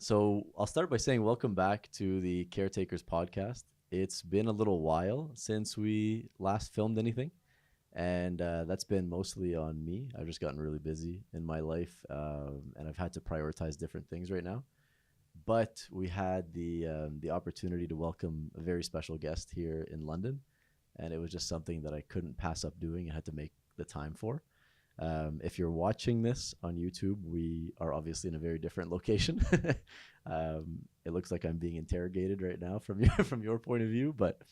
So I'll start by saying welcome back to the Caretakers podcast. It's been a little while since we last filmed anything, and that's been mostly on me. I've just gotten really busy in my life, and I've had to prioritize different things right now. But we had the opportunity to welcome a very special guest here in London, and it was just something that I couldn't pass up doing. I had to make the time for. If you're watching this on YouTube, we are obviously in a very different location. It looks like I'm being interrogated right now from your point of view, but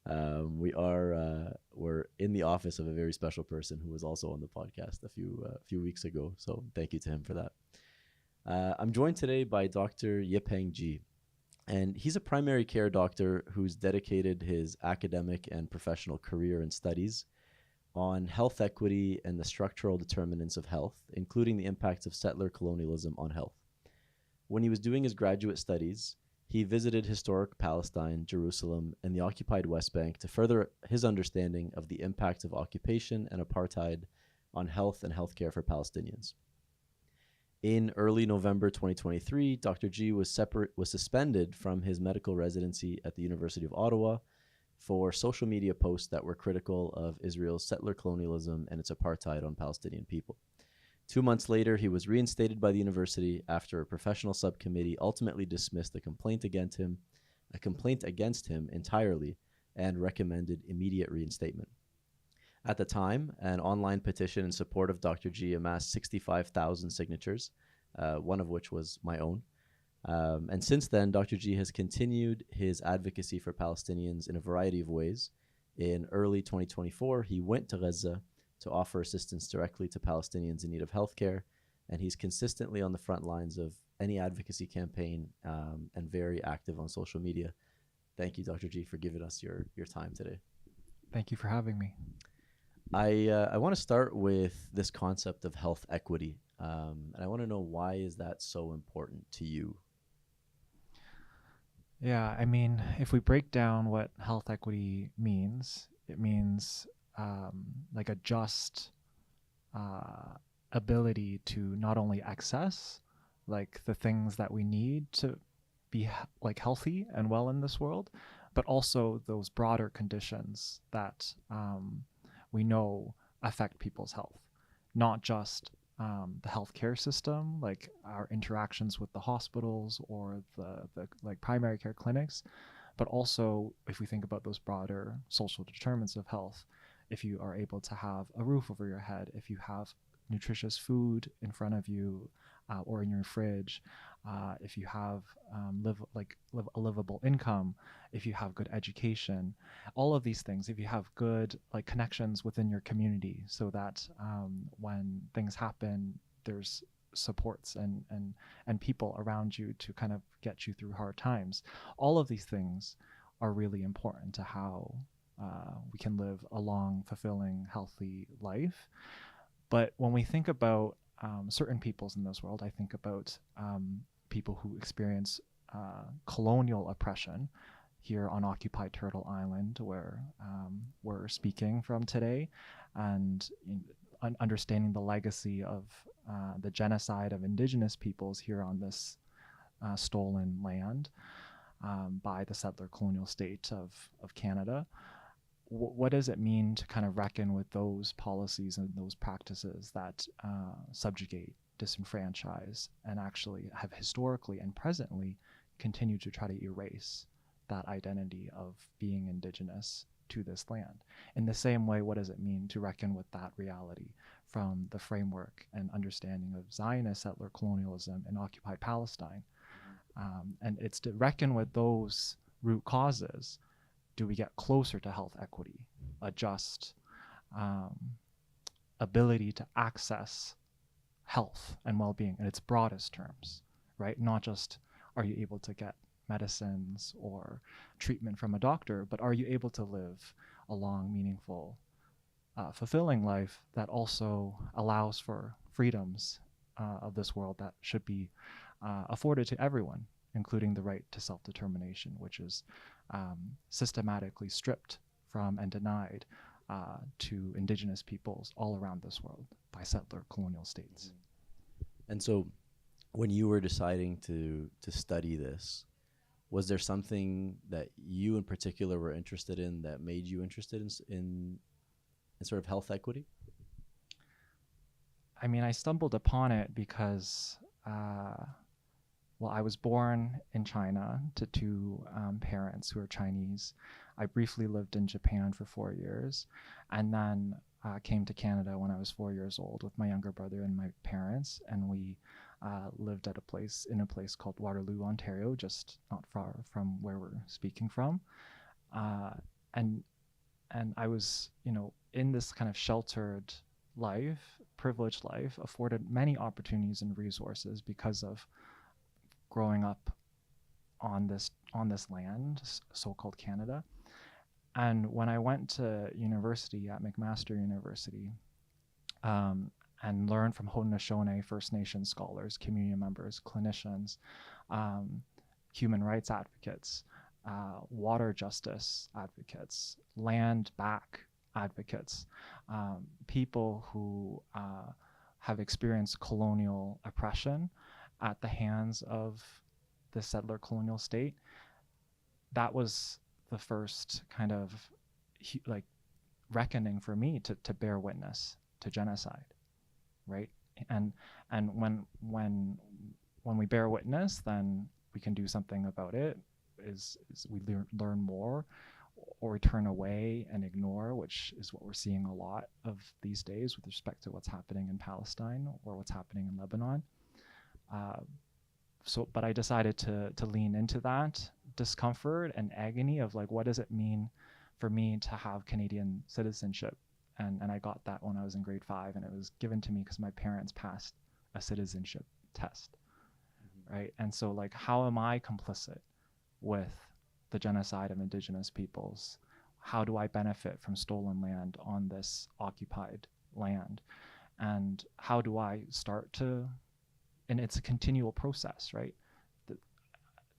we're in the office of a very special person who was also on the podcast a few weeks ago. So thank you to him for that. I'm joined today by Dr. Yipeng Ge, and he's a primary care doctor who's dedicated his academic and professional career and studies on health equity and the structural determinants of health, including the impacts of settler colonialism on health. When he was doing his graduate studies, he visited historic Palestine, Jerusalem, and the occupied West Bank to further his understanding of the impacts of occupation and apartheid on health and healthcare for Palestinians. In early November 2023, Dr. Ge was suspended from his medical residency at the University of Ottawa for social media posts that were critical of Israel's settler colonialism and its apartheid on Palestinian people. 2 months later, he was reinstated by the university after a professional subcommittee ultimately dismissed a complaint against him entirely and recommended immediate reinstatement. At the time, an online petition in support of Dr. Ge amassed 65,000 signatures, one of which was my own. And since then, Dr. Ge has continued his advocacy for Palestinians in a variety of ways. In early 2024, he went to Gaza to offer assistance directly to Palestinians in need of healthcare, and he's consistently on the front lines of any advocacy campaign and very active on social media. Thank you, Dr. Ge, for giving us your time today. Thank you for having me. I want to start with this concept of health equity, and I want to know, why is that so important to you? Yeah, I mean, if we break down what health equity means, it means like a just ability to not only access like the things that we need to be like healthy and well in this world, but also those broader conditions that we know affect people's health, not just the healthcare system, like our interactions with the hospitals or the like primary care clinics, but also if we think about those broader social determinants of health, if you are able to have a roof over your head, if you have nutritious food in front of you or in your fridge, if you have a livable income, if you have good education, all of these things, if you have good like connections within your community, so that when things happen, there's supports and people around you to kind of get you through hard times. All of these things are really important to how we can live a long, fulfilling, healthy life. But when we think about certain peoples in this world, I think about people who experience colonial oppression here on occupied Turtle Island, where we're speaking from today, and understanding the legacy of the genocide of Indigenous peoples here on this stolen land by the settler colonial state of Canada. What does it mean to kind of reckon with those policies and those practices that subjugate, disenfranchise, and actually have historically and presently continued to try to erase that identity of being Indigenous to this land? In the same way, what does it mean to reckon with that reality from the framework and understanding of Zionist settler colonialism in occupied Palestine? And it's to reckon with those root causes. Do we get closer to health equity, a just ability to access health and well-being in its broadest terms, right? Not just are you able to get medicines or treatment from a doctor, but are you able to live a long, meaningful, fulfilling life that also allows for freedoms of this world that should be afforded to everyone, including the right to self-determination, which is systematically stripped from and denied to Indigenous peoples all around this world by settler colonial states. And so when you were deciding to study this, was there something that you in particular were interested in that made you interested in sort of health equity? I mean, I stumbled upon it because, well, I was born in China to two parents who are Chinese. I briefly lived in Japan for 4 years, and then came to Canada when I was 4 years old with my younger brother and my parents, and we lived at a place called Waterloo, Ontario, just not far from where we're speaking from. Uh, and and I was, in this kind of sheltered life, privileged life, afforded many opportunities and resources because of growing up on this land, so-called Canada. And when I went to university at McMaster University, um, and learned from Haudenosaunee First Nation scholars, community members, clinicians, um, human rights advocates, water justice advocates, land back advocates, people who have experienced colonial oppression at the hands of the settler colonial state. That was the first kind of like reckoning for me to bear witness to genocide, right? And when we bear witness, then we can do something about it. Is we learn more, or we turn away and ignore, which is what we're seeing a lot of these days with respect to what's happening in Palestine or what's happening in Lebanon. But I decided to lean into that discomfort and agony of like, what does it mean for me to have Canadian citizenship? And I got that when I was in grade 5, and it was given to me because my parents passed a citizenship test, right? And so like, how am I complicit with the genocide of Indigenous peoples? How do I benefit from stolen land on this occupied land? And how do I start to, and it's a continual process, right?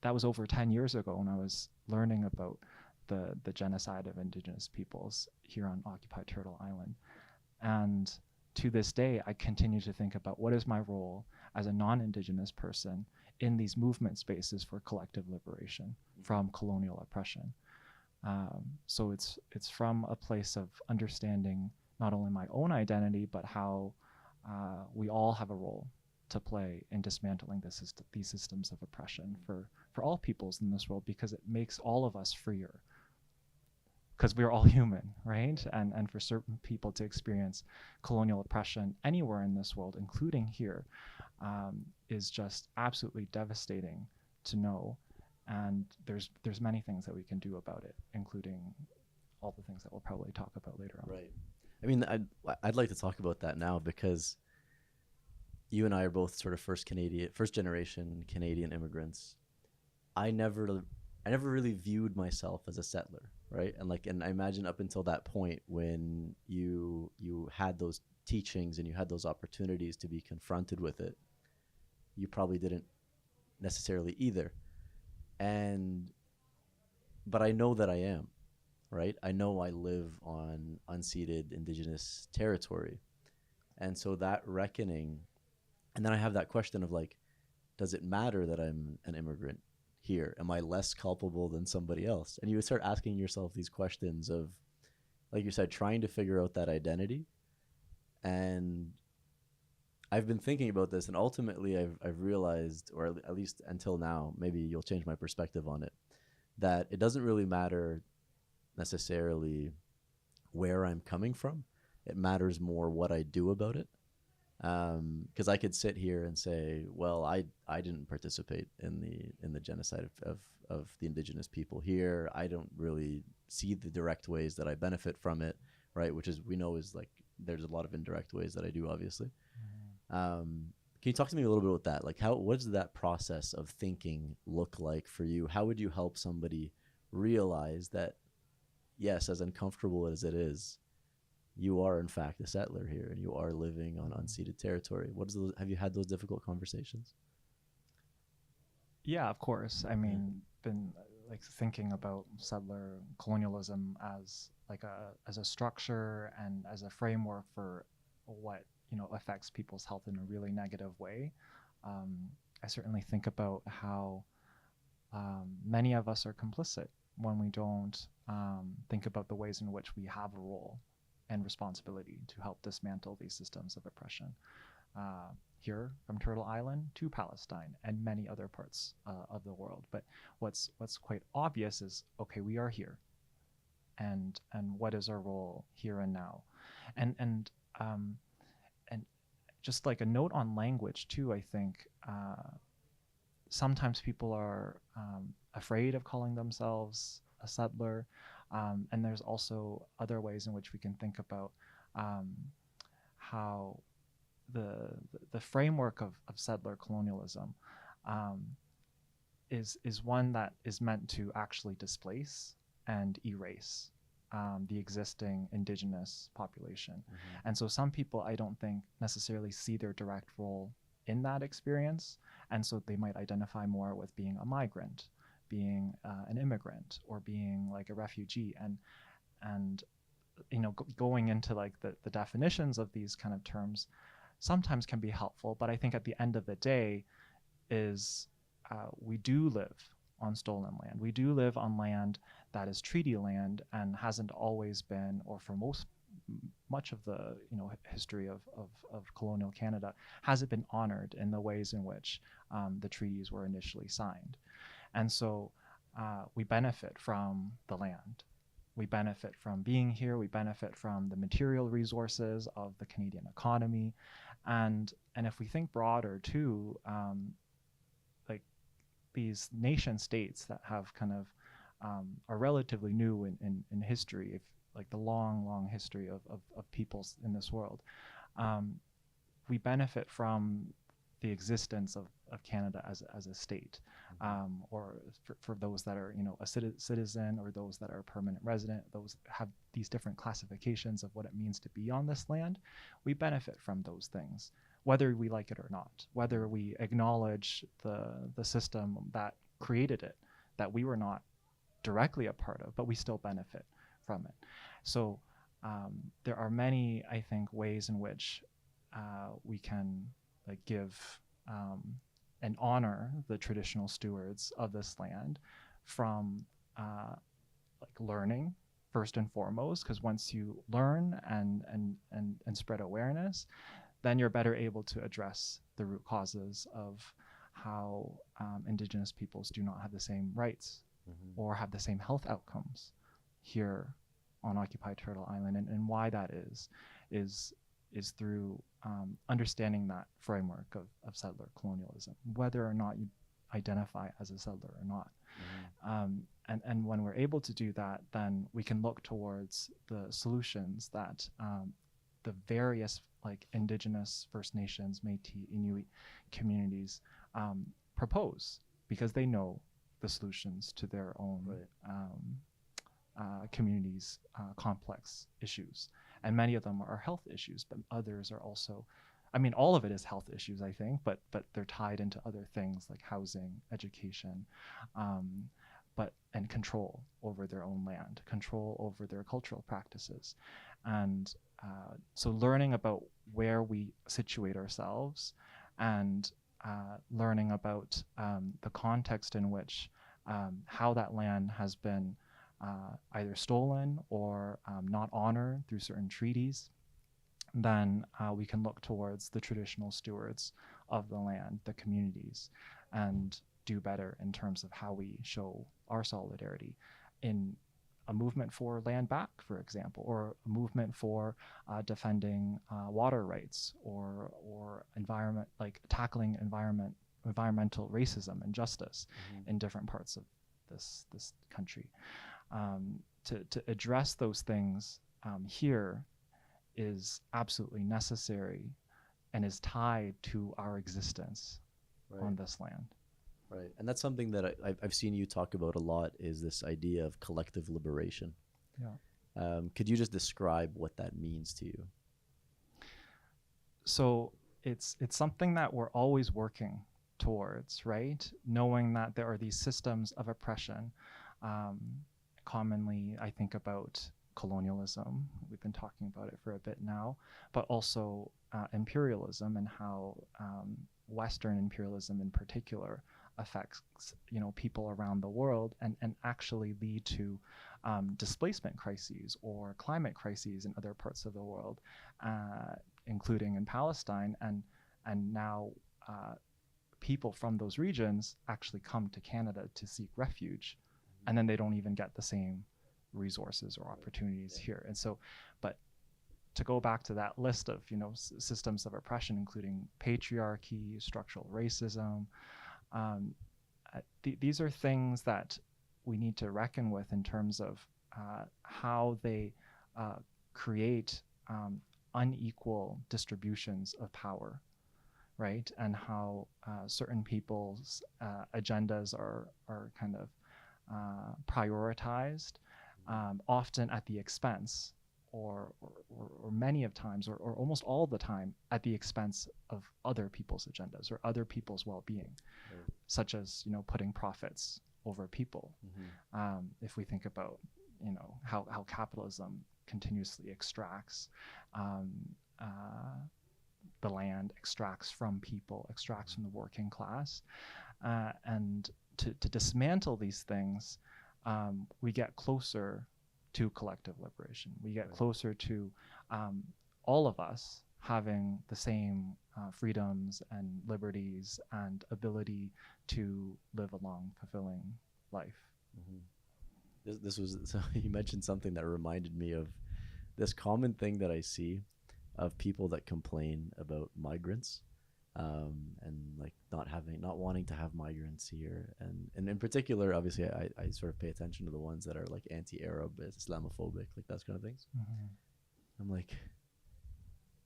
That was over 10 years ago when I was learning about the genocide of Indigenous peoples here on occupied Turtle Island. And to this day, I continue to think about what is my role as a non-Indigenous person in these movement spaces for collective liberation from colonial oppression. So it's from a place of understanding not only my own identity, but how we all have a role to play in dismantling these systems of oppression for all peoples in this world, because it makes all of us freer. Because we're all human, right? And for certain people to experience colonial oppression anywhere in this world, including here, is just absolutely devastating to know. And there's many things that we can do about it, including all the things that we'll probably talk about later on. Right. I mean, I'd like to talk about that now, because you and I are both sort of first generation Canadian immigrants. I never really viewed myself as a settler, right? And I imagine up until that point when you had those teachings and you had those opportunities to be confronted with it, you probably didn't necessarily either. But I know that I am, right? I know I live on unceded Indigenous territory. And so that reckoning, and then I have that question of like, does it matter that I'm an immigrant here? Am I less culpable than somebody else? And you would start asking yourself these questions of, like you said, trying to figure out that identity. And I've been thinking about this, and ultimately I've realized, or at least until now, maybe you'll change my perspective on it, that it doesn't really matter necessarily where I'm coming from. It matters more what I do about it. Because I could sit here and say, well, I didn't participate in the genocide of the Indigenous people here. I don't really see the direct ways that I benefit from it, right? Which is, we know, is like, there's a lot of indirect ways that I do, obviously. Can you talk to me a little bit about that? Like, what does that process of thinking look like for you? How would you help somebody realize that, yes, as uncomfortable as it is, you are in fact a settler here and you are living on unceded territory? Have you had those difficult conversations? Yeah, of course. I mean, been like thinking about settler colonialism as like as a structure and as a framework for what affects people's health in a really negative way. I certainly think about how many of us are complicit when we don't think about the ways in which we have a role and responsibility to help dismantle these systems of oppression. Here from Turtle Island to Palestine and many other parts of the world. But what's quite obvious is, okay, we are here, and what is our role here and now, and just like a note on language too. I think sometimes people are afraid of calling themselves a settler, and there's also other ways in which we can think about how the framework of settler colonialism is one that is meant to actually displace and erase the existing indigenous population. Mm-hmm. And so some people, I don't think, necessarily see their direct role in that experience, and so they might identify more with being a migrant, being an immigrant, or being like a refugee. And you know, going into like the definitions of these kind of terms sometimes can be helpful, but I think at the end of the day is we do live on stolen land. We do live on land that is treaty land and hasn't always been, or for much of the history of colonial Canada, hasn't been honored in the ways in which the treaties were initially signed. And so we benefit from the land. We benefit from being here. We benefit from the material resources of the Canadian economy. And if we think broader too, like these nation states that have kind of are relatively new in history, if like the long history of peoples in this world, we benefit from the existence of Canada as a state, or for those that are a citizen, or those that are a permanent resident, those have these different classifications of what it means to be on this land. We benefit from those things, whether we like it or not, whether we acknowledge the system that created it, that we were not directly a part of, but we still benefit from it. So there are many, I think, ways in which we can give and honor the traditional stewards of this land, from learning first and foremost, because once you learn and spread awareness, then you're better able to address the root causes of how Indigenous peoples do not have the same rights or have the same health outcomes here on occupied Turtle Island, and why that is through understanding that framework of settler colonialism, whether or not you identify as a settler or not. And when we're able to do that, then we can look towards the solutions that the various Indigenous, First Nations, Métis, Inuit communities propose, because they know the solutions to their own communities' complex issues. And many of them are health issues, but others are also, all of it is health issues, I think, but they're tied into other things like housing, education, and control over their own land, control over their cultural practices. And so learning about where we situate ourselves, and learning about the context in which how that land has been either stolen or not honored through certain treaties, then we can look towards the traditional stewards of the land, the communities, and do better in terms of how we show our solidarity in a movement for land back, for example, or a movement for defending water rights, or environment, tackling environmental racism and justice in different parts of this country. To address those things here is absolutely necessary and is tied to our existence on this land. Right. And that's something that I've seen you talk about a lot, is this idea of collective liberation. Yeah. Could you just describe what that means to you? So it's something that we're always working towards, right? Knowing that there are these systems of oppression. Commonly, I think about colonialism. We've been talking about it for a bit now, but also imperialism, and how Western imperialism in particular affects, people around the world, and actually lead to displacement crises or climate crises in other parts of the world, including in Palestine, and now people from those regions actually come to Canada to seek refuge, and then they don't even get the same resources or opportunities here. And so, but to go back to that list of systems of oppression, including patriarchy, structural racism, these are things that we need to reckon with in terms of how they create unequal distributions of power, right? And how certain people's agendas are kind of prioritized, often at the expense, or many of times, or almost all the time, at the expense of other people's agendas or other people's well-being, right. Such as putting profits over people. If we think about how capitalism continuously extracts the land, extracts from people, extracts from the working class, and to dismantle these things, we get closer to collective liberation. We get closer to all of us having the same freedoms and liberties and ability to live a long, fulfilling life. This was, so you mentioned something that reminded me of this common thing that I see of people that complain about migrants, and like not wanting to have migrants here, and in particular, obviously, I sort of pay attention to the ones that are like anti-Arab, Islamophobic, like those kind of things. I'm like,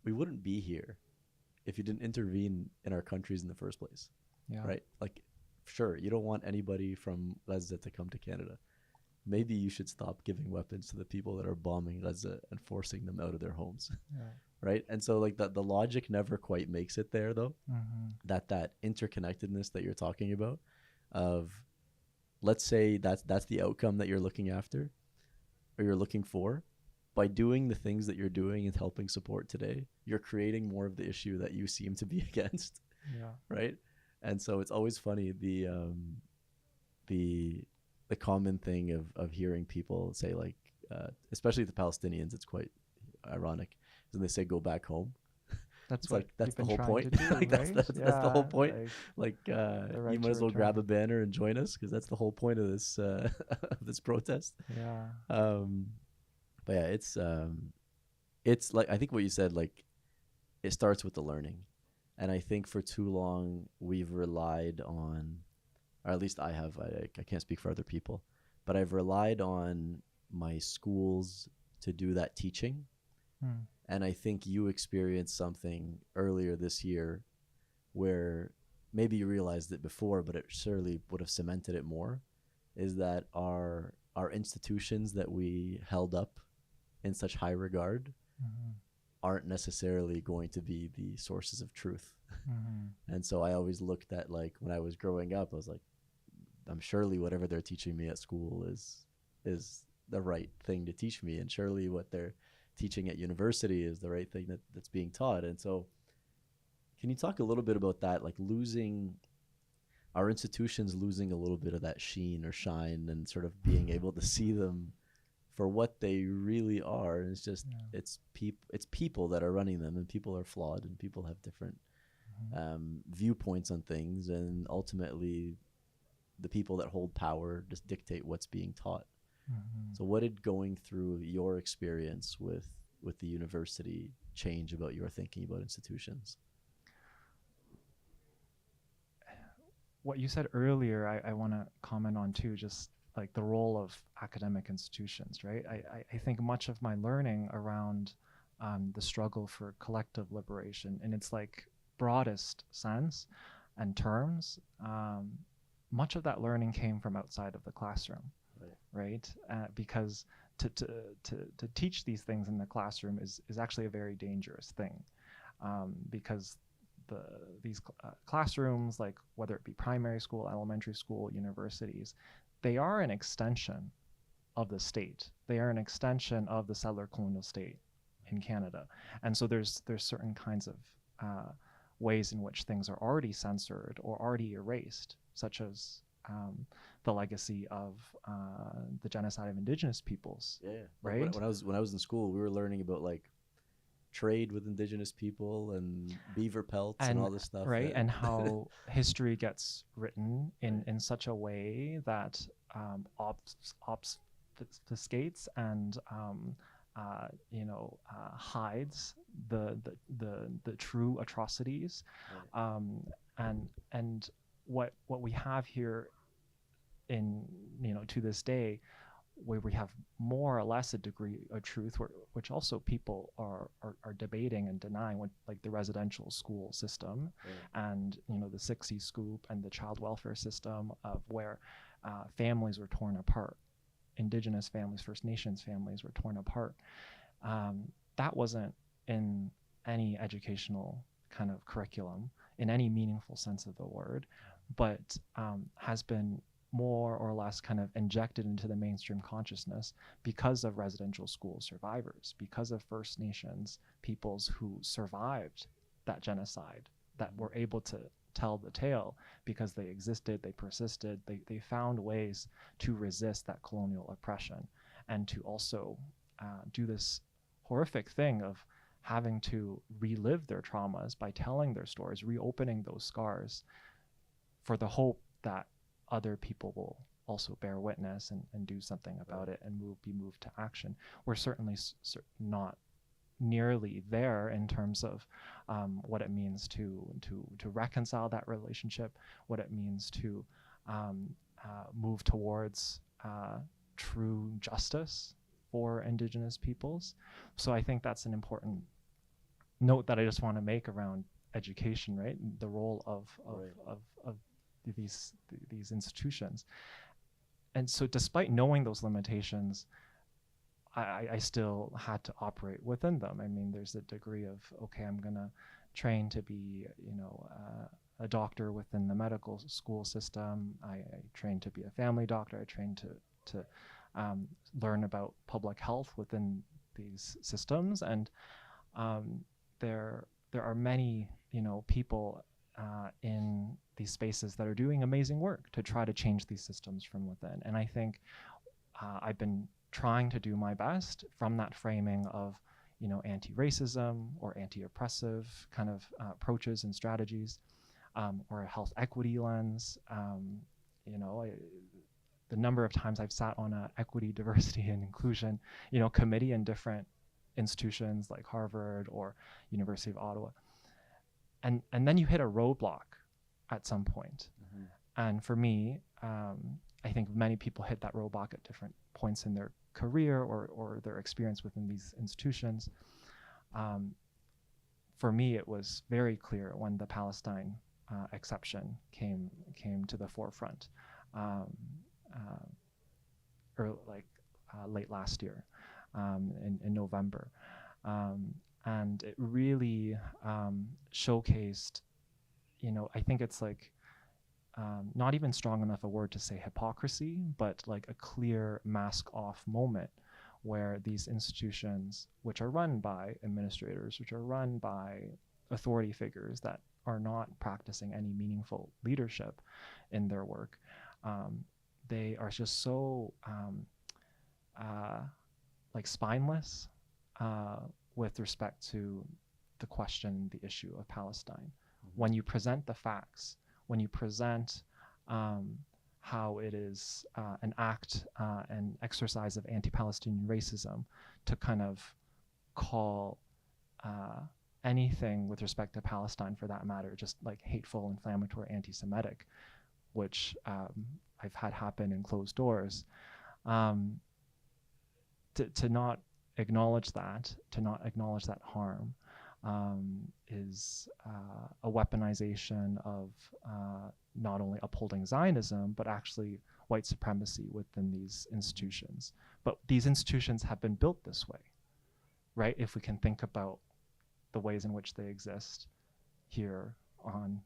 we wouldn't be here if you didn't intervene in our countries in the first place, right? Like, sure, you don't want anybody from Gaza to come to Canada. Maybe you should stop giving weapons to the people that are bombing Gaza and forcing them out of their homes. Right? And so like the logic never quite makes it there, though. That interconnectedness that you're talking about, of, let's say that's the outcome that you're looking after or you're looking for. By doing the things that you're doing and helping support today, you're creating more of the issue that you seem to be against. Right? And so it's always funny, the common thing of hearing people say, like, especially the Palestinians, it's quite ironic, when they say go back home. That's like that's the whole point. Do, like right? that's the whole point. Like right, you might as well grab a banner and join us, because that's the whole point of this this protest. But yeah, it's like, I think what you said, like, it starts with the learning, and I think for too long we've relied on, or at least I have, I can't speak for other people, but I've relied on my schools to do that teaching. And I think you experienced something earlier this year where maybe you realized it before, but it surely would have cemented it more, is that our institutions that we held up in such high regard aren't necessarily going to be the sources of truth. And so I always looked at, like, when I was growing up, I was like, I'm surely whatever they're teaching me at school is the right thing to teach me, and surely what they're teaching at university is the right thing that's being taught. And so can you talk a little bit about that, like our institutions losing a little bit of that sheen or shine, and sort of being able to see them for what they really are? And it's just it's people that are running them, and people are flawed, and people have different viewpoints on things, and ultimately the people that hold power just dictate what's being taught. So what did going through your experience with the university change about your thinking about institutions? What you said earlier, I want to comment on too, just like the role of academic institutions, right? I think much of my learning around the struggle for collective liberation in its like broadest sense and terms, much of that learning came from outside of the classroom. Right? Because to teach these things in the classroom is actually a very dangerous thing, because these classrooms, like whether it be primary school, elementary school, universities, they are an extension of the state. They are an extension of the settler colonial state in Canada. And so there's certain kinds of ways in which things are already censored or already erased, such as the legacy of the genocide of indigenous peoples. Yeah. Right. Like when I was in school, we were learning about like trade with indigenous people and beaver pelts and all this stuff. Right. And how history gets written in such a way that obfuscates and hides the true atrocities. And what we have here in to this day, where we have more or less a degree of truth, which also people are debating and denying, like the residential school system, and the 60s scoop and the child welfare system, of where families were torn apart, indigenous families, First Nations families were torn apart. That wasn't in any educational kind of curriculum in any meaningful sense of the word, but has been more or less kind of injected into the mainstream consciousness because of residential school survivors, because of First Nations peoples who survived that genocide, that were able to tell the tale because they existed, they persisted, they found ways to resist that colonial oppression, and to also do this horrific thing of having to relive their traumas by telling their stories, reopening those scars, for the hope that other people will also bear witness and do something about it and be moved to action. We're certainly not nearly there in terms of what it means to reconcile that relationship, what it means to move towards true justice for Indigenous peoples. So I think that's an important note that I just want to make around education, right? The role of these institutions. And so despite knowing those limitations, I still had to operate within them. I mean, there's a degree of, okay, I'm going to train to be, a doctor within the medical school system. I trained to be a family doctor. I trained to learn about public health within these systems. And there are many, people in these spaces that are doing amazing work to try to change these systems from within. And I think I've been trying to do my best from that framing of, anti-racism or anti-oppressive kind of approaches and strategies, or a health equity lens. The number of times I've sat on a equity, diversity, and inclusion, committee in different institutions like Harvard or University of Ottawa. And then you hit a roadblock at some point. Mm-hmm. And for me, I think many people hit that roadblock at different points in their career or their experience within these institutions. For me, it was very clear when the Palestine exception came to the forefront, late last year, in November. And it really showcased, I think it's like not even strong enough a word to say hypocrisy, but like a clear mask-off moment where these institutions, which are run by administrators, which are run by authority figures that are not practicing any meaningful leadership in their work, they are just so spineless with respect to the question, the issue of Palestine. Mm-hmm. When you present the facts, when you present how it is an act, an exercise of anti-Palestinian racism, to kind of call anything with respect to Palestine, for that matter, just like hateful, inflammatory, anti-Semitic, which I've had happen in closed doors, to not acknowledge that, harm, is a weaponization of not only upholding Zionism, but actually white supremacy within these institutions. But these institutions have been built this way, right? If we can think about the ways in which they exist here on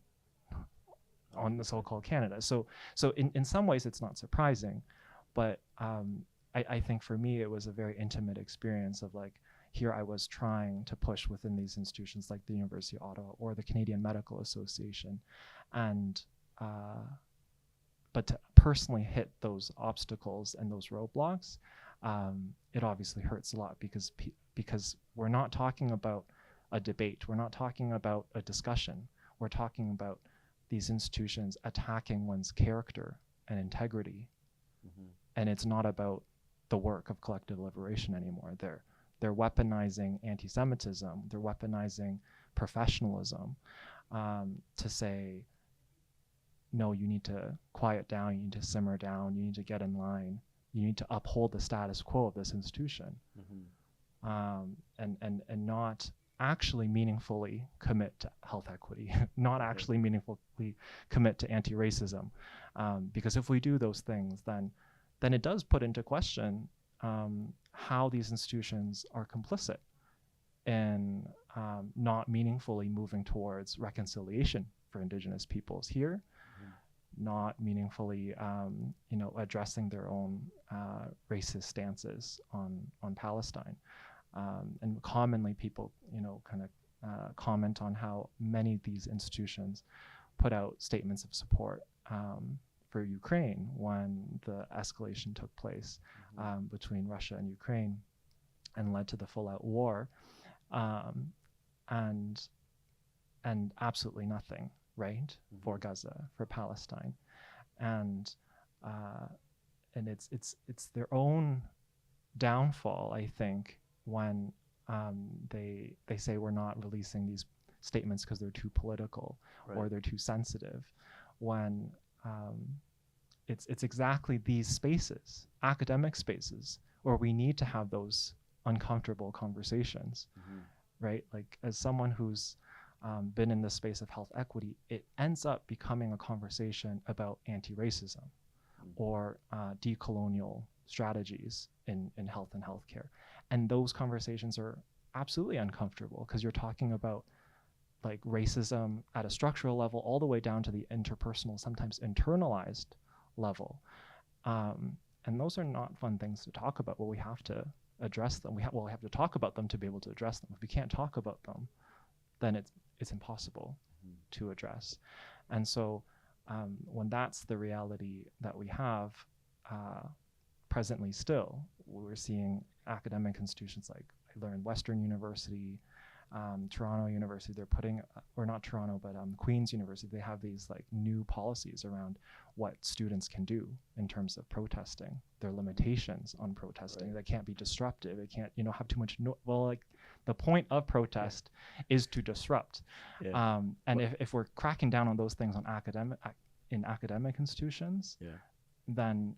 the so-called Canada. So in some ways it's not surprising, but I think for me it was a very intimate experience of like, here I was trying to push within these institutions like the University of Ottawa or the Canadian Medical Association, and but to personally hit those obstacles and those roadblocks, it obviously hurts a lot, because we're not talking about a debate, we're not talking about a discussion, we're talking about these institutions attacking one's character and integrity. And it's not about the work of collective liberation anymore. They're weaponizing anti-Semitism, they're weaponizing professionalism, to say, no, you need to quiet down, you need to simmer down, you need to get in line, you need to uphold the status quo of this institution, and not actually meaningfully commit to health equity, not actually meaningfully commit to anti-racism, because if we do those things, then it does put into question how these institutions are complicit in not meaningfully moving towards reconciliation for Indigenous peoples here, not meaningfully addressing their own racist stances on Palestine. And commonly people comment on how many of these institutions put out statements of support for Ukraine when the escalation took place between Russia and Ukraine and led to the full-out war, and absolutely nothing, right, for Gaza, for Palestine, and it's their own downfall, I think, when they say we're not releasing these statements because they're too political, or they're too sensitive, when it's exactly these spaces, academic spaces, where we need to have those uncomfortable conversations, right? Like, as someone who's been in the space of health equity, it ends up becoming a conversation about anti-racism or decolonial strategies in health and healthcare. And those conversations are absolutely uncomfortable, because you're talking about like racism at a structural level all the way down to the interpersonal, sometimes internalized level. And those are not fun things to talk about, but we have to address them. We have to talk about them to be able to address them. If we can't talk about them, then it's impossible to address. And so when that's the reality that we have presently still, we're seeing academic institutions like, I learned, Western University, Toronto University, they're putting, or not Toronto, but Queen's University, they have these like new policies around what students can do in terms of protesting, their limitations on protesting. That can't be disruptive, it can't, have too much, like the point of protest is to disrupt. And if we're cracking down on those things on academic institutions, then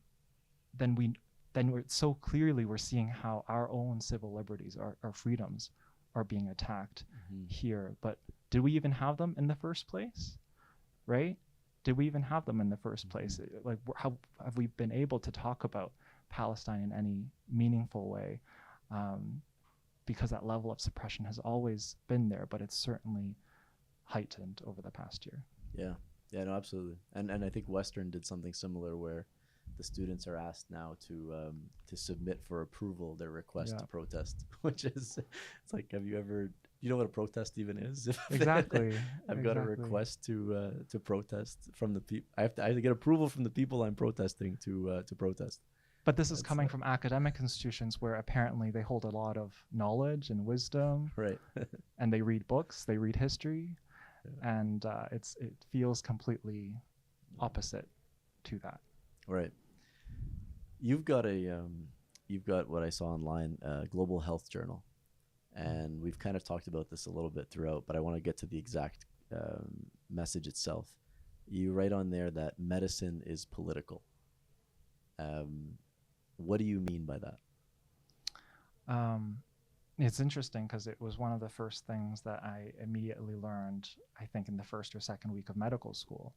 we're so clearly we're seeing how our own civil liberties, our freedoms, are being attacked here. But did we even have them in the first place? Right? Did we even have them in the first place? Like, how have we been able to talk about Palestine in any meaningful way? Because that level of suppression has always been there, but it's certainly heightened over the past year. Yeah, no, absolutely. And I think Western did something similar, where the students are asked now to submit for approval their request to protest, which is, it's like, have you ever, you know what a protest even is? Exactly. I've got a request to protest from the people. I have to get approval from the people I'm protesting to protest. But this is coming from academic institutions where apparently they hold a lot of knowledge and wisdom, right? And they read books, they read history, and it feels completely opposite to that. Right. You've got what I saw online, Global Health Journal, and we've kind of talked about this a little bit throughout, but I want to get to the exact message itself. You write on there that medicine is political. What do you mean by that? It's interesting because it was one of the first things that I immediately learned, I think in the first or second week of medical school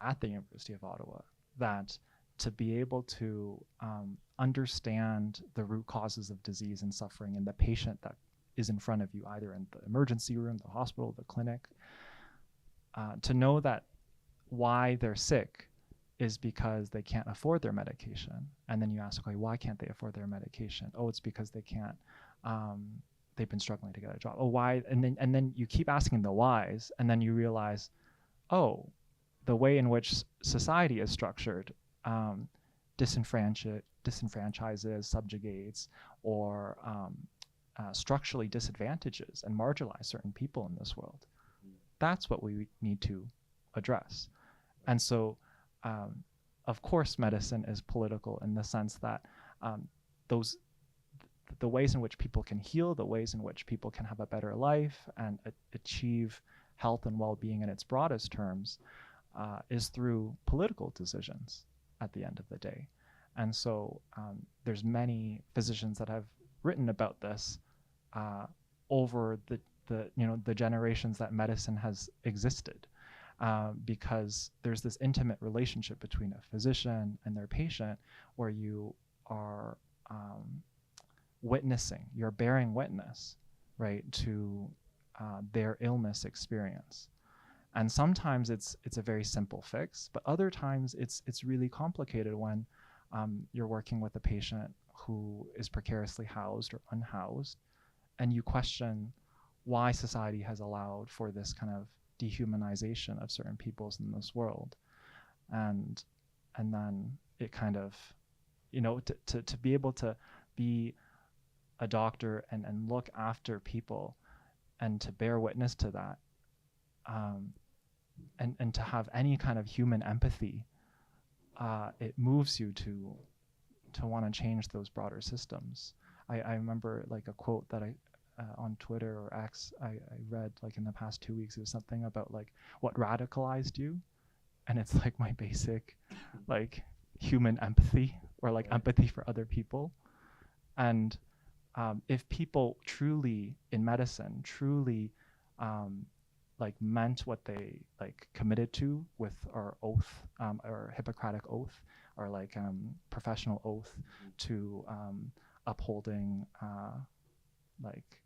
at the University of Ottawa, that to be able to understand the root causes of disease and suffering in the patient that is in front of you, either in the emergency room, the hospital, the clinic, to know that why they're sick is because they can't afford their medication. And then you ask, okay, why can't they afford their medication? Oh, it's because they can't they've been struggling to get a job. Oh, why? And then you keep asking the whys, and then you realize, oh, the way in which society is structured disenfranchises, subjugates, or structurally disadvantages and marginalize certain people in this world. That's what we need to address. And so, of course, medicine is political in the sense that the ways in which people can heal, the ways in which people can have a better life and achieve health and well-being in its broadest terms is through political decisions at the end of the day. And so there's many physicians that have written about this over the generations that medicine has existed, because there's this intimate relationship between a physician and their patient where you are witnessing, you're bearing witness, right, to their illness experience. And sometimes it's a very simple fix, but other times it's really complicated when you're working with a patient who is precariously housed or unhoused, and you question why society has allowed for this kind of dehumanization of certain peoples in this world. And then it kind of, to be able to be a doctor and look after people and to bear witness to that, and to have any kind of human empathy, it moves you to want to change those broader systems. I remember like a quote that I on Twitter or X I read like in the past 2 weeks. It was something about like what radicalized you, and it's like my basic like human empathy, or like empathy for other people. And if people truly in medicine truly like meant what they like committed to with our oath, or Hippocratic oath, or like professional oath to upholding like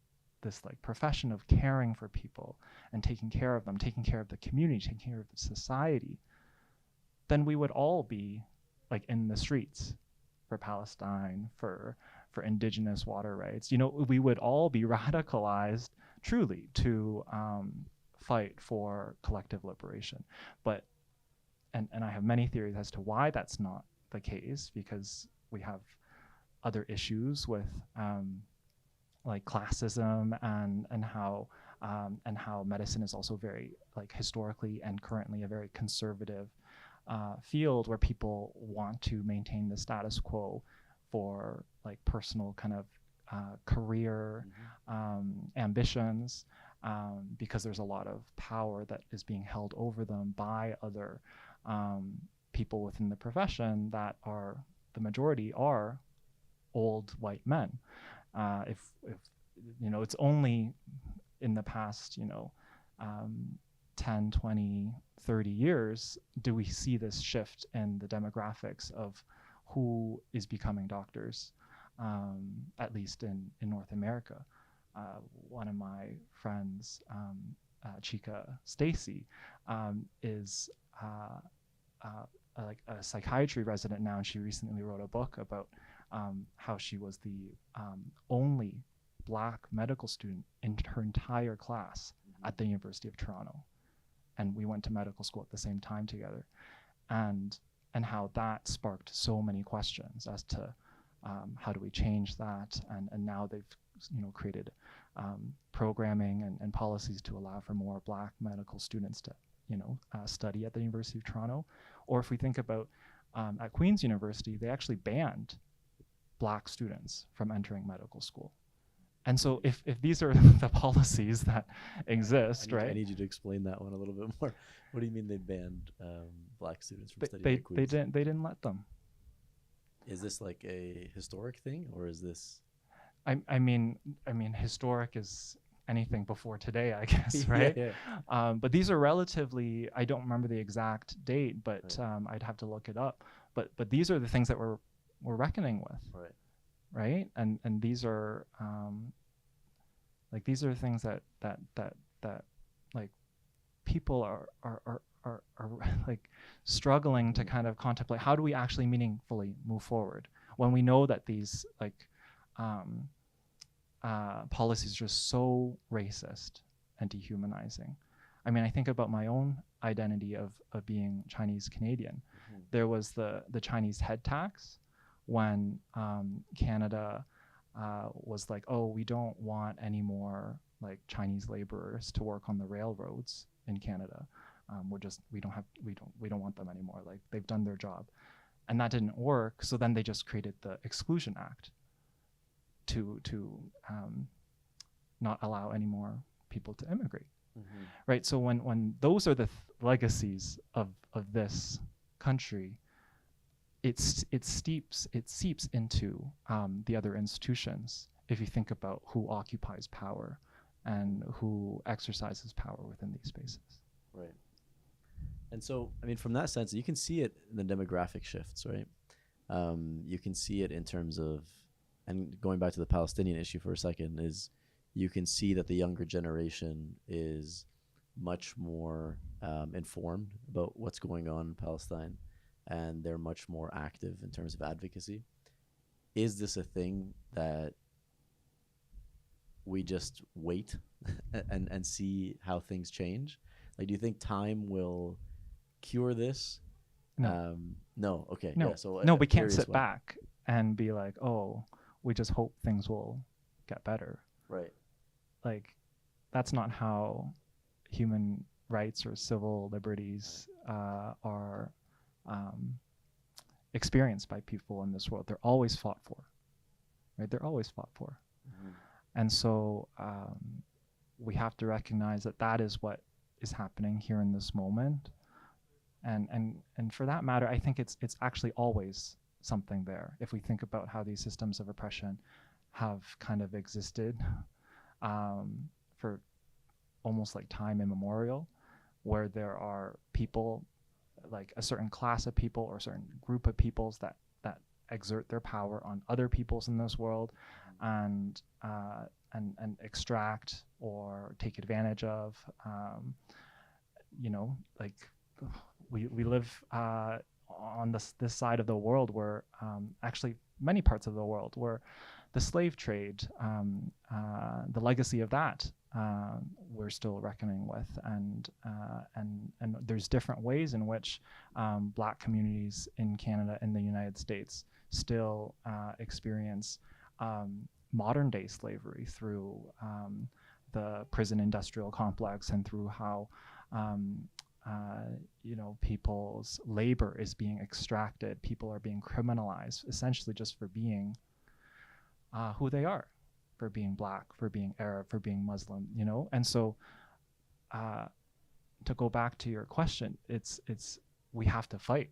this like profession of caring for people and taking care of them, taking care of the community, taking care of the society, then we would all be like in the streets for Palestine, for indigenous water rights. We would all be radicalized truly to fight for collective liberation. But and I have many theories as to why that's not the case, because we have other issues with like classism and how medicine is also very like historically and currently a very conservative field where people want to maintain the status quo for like personal kind of career ambitions, because there's a lot of power that is being held over them by other people within the profession that are, the majority are old white men. If it's only in the past 10, 20, 30 years do we see this shift in the demographics of who is becoming doctors, at least in North America. One of my friends, Chica Stacy, is like a psychiatry resident now, and she recently wrote a book about how she was the only Black medical student in her entire class at the University of Toronto, and we went to medical school at the same time together, and how that sparked so many questions as to how do we change that, and now they've created programming and policies to allow for more Black medical students to study at the University of Toronto. Or if we think about at Queen's University, they actually banned Black students from entering medical school. And so if these are the policies that exist, right? I need you to explain that one a little bit more. What do you mean they banned Black students from studying at Queen's? They didn't let them. Is this like a historic thing, or is this? I mean, historic is anything before today, I guess, right? Yeah. But these are relatively, I don't remember the exact date, but right. I'd have to look it up. But these are the things that we're reckoning with, right? And these are like these are things that like people are like struggling to kind of contemplate. How do we actually meaningfully move forward when we know that these like policies are just so racist and dehumanizing. I mean, I think about my own identity of being Chinese Canadian. Mm-hmm. There was the Chinese head tax when Canada was like, oh, we don't want any more like Chinese laborers to work on the railroads in Canada. We don't want them anymore. Like they've done their job, and that didn't work. So then they just created the Exclusion Act to not allow any more people to immigrate. Mm-hmm. Right. So when those are the legacies of this country, it seeps into the other institutions. If you think about who occupies power and who exercises power within these spaces. Right. And so, I mean, from that sense, you can see it in the demographic shifts, right? You can see it in terms of, and going back to the Palestinian issue for a second, is you can see that the younger generation is much more informed about what's going on in Palestine, and they're much more active in terms of advocacy. Is this a thing that we just wait and see how things change? Like, do you think time will cure this? No. No. Okay. No. Yeah, so no, we can't sit back and be like, oh, we just hope things will get better. Right. Like, that's not how human rights or civil liberties are experienced by people in this world. They're always fought for, right? They're always fought for. Mm-hmm. And so we have to recognize that that is what is happening here in this moment. And for that matter, I think it's actually always something there. If we think about how these systems of oppression have kind of existed for almost like time immemorial, where there are people, like a certain class of people or a certain group of peoples that exert their power on other peoples in this world, and extract or take advantage of. Like we live on this side of the world where actually many parts of the world where the slave trade, the legacy of that, we're still reckoning with, and there's different ways in which Black communities in Canada and the United States still experience modern day slavery through the prison industrial complex, and through how people's labor is being extracted. People are being criminalized essentially just for being who they are, for being Black, for being Arab, for being Muslim, And so to go back to your question, it's we have to fight,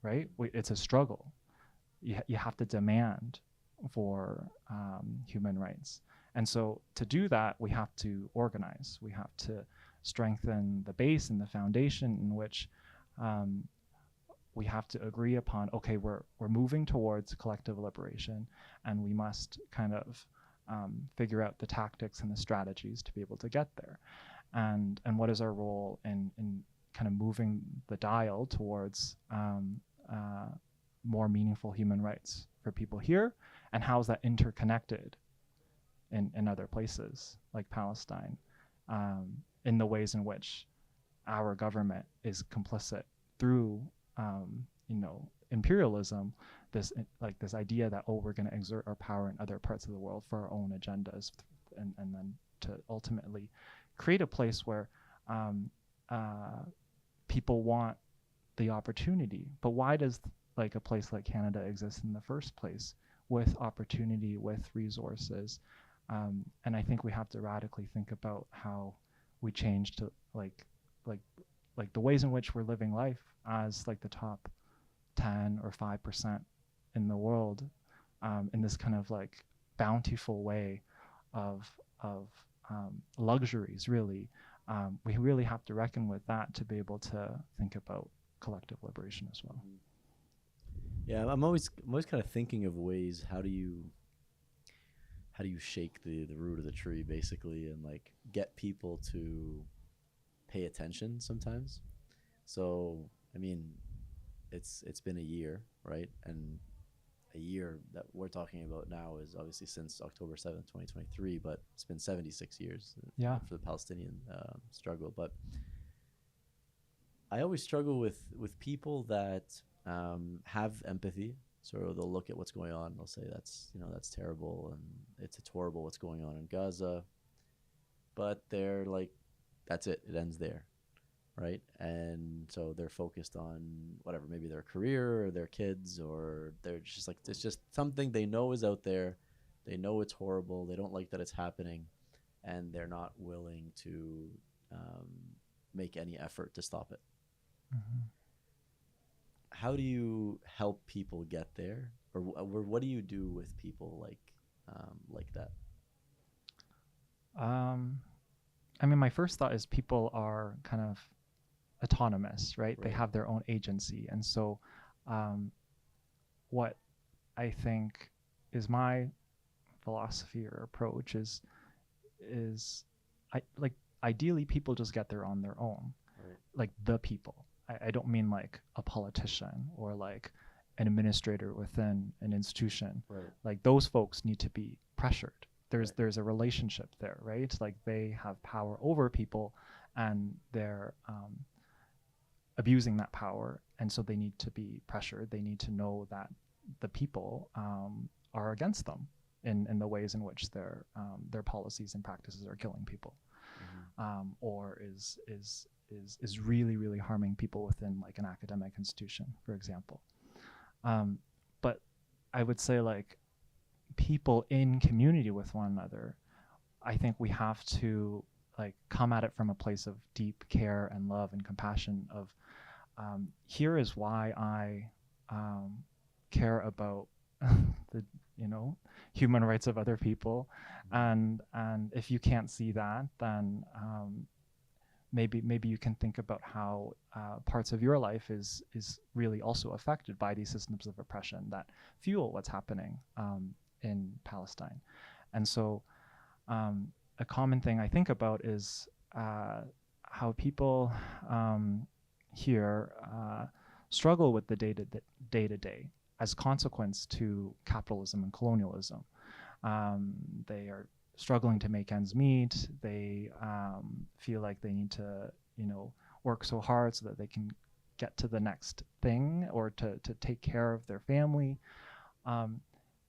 right? It's a struggle. You have to demand for human rights. And so to do that, we have to organize. We have to strengthen the base and the foundation in which we have to agree upon, okay, we're moving towards collective liberation, and we must kind of figure out the tactics and the strategies to be able to get there. And what is our role in kind of moving the dial towards more meaningful human rights for people here, and how is that interconnected in other places like Palestine, in the ways in which our government is complicit through imperialism, this idea that, oh, we're going to exert our power in other parts of the world for our own agendas, and then to ultimately create a place where people want the opportunity. But why does like a place like Canada exist in the first place, with opportunity, with resources? And I think we have to radically think about how we change to like the ways in which we're living life as like the top 10 or 5% in the world, in this kind of like bountiful way of luxuries, really. We really have to reckon with that to be able to think about collective liberation as well. Yeah, I'm always kind of thinking of ways, how do you shake the root of the tree, basically, and like get people to pay attention sometimes. So I mean, it's been a year, right? And a year that we're talking about now is obviously since October 7th, 2023, but it's been 76 years Yeah. for the Palestinian struggle. But I always struggle with people that have empathy. So they'll look at what's going on and they'll say that's terrible and it's horrible what's going on in Gaza. But they're like, that's it. It ends there, right? And so they're focused on whatever, maybe their career or their kids, or they're just like, it's just something they know is out there. They know it's horrible. They don't like that it's happening, and they're not willing to make any effort to stop it. Mm-hmm. How do you help people get there, or what do you do with people like that? I mean, my first thought is people are kind of autonomous, right? They Right. have their own agency. And so what I think is my philosophy or approach is ideally people just get there on their own. Right. Like the people. I don't mean like a politician or like an administrator within an institution. Right. Like those folks need to be pressured. Right. There's a relationship there, right? Like they have power over people and they're abusing that power, and so they need to be pressured. They need to know that the people are against them in the ways in which their policies and practices are killing people, or is really, really harming people within like an academic institution, for example. But I would say like people in community with one another, I think we have to like come at it from a place of deep care and love and compassion of here is why I care about the human rights of other people, and if you can't see that, then maybe you can think about how parts of your life is really also affected by these systems of oppression that fuel what's happening in Palestine. And so a common thing I think about is how people here struggle with the day-to-day as consequence to capitalism and colonialism. They are struggling to make ends meet. They feel like they need to, work so hard so that they can get to the next thing or to take care of their family.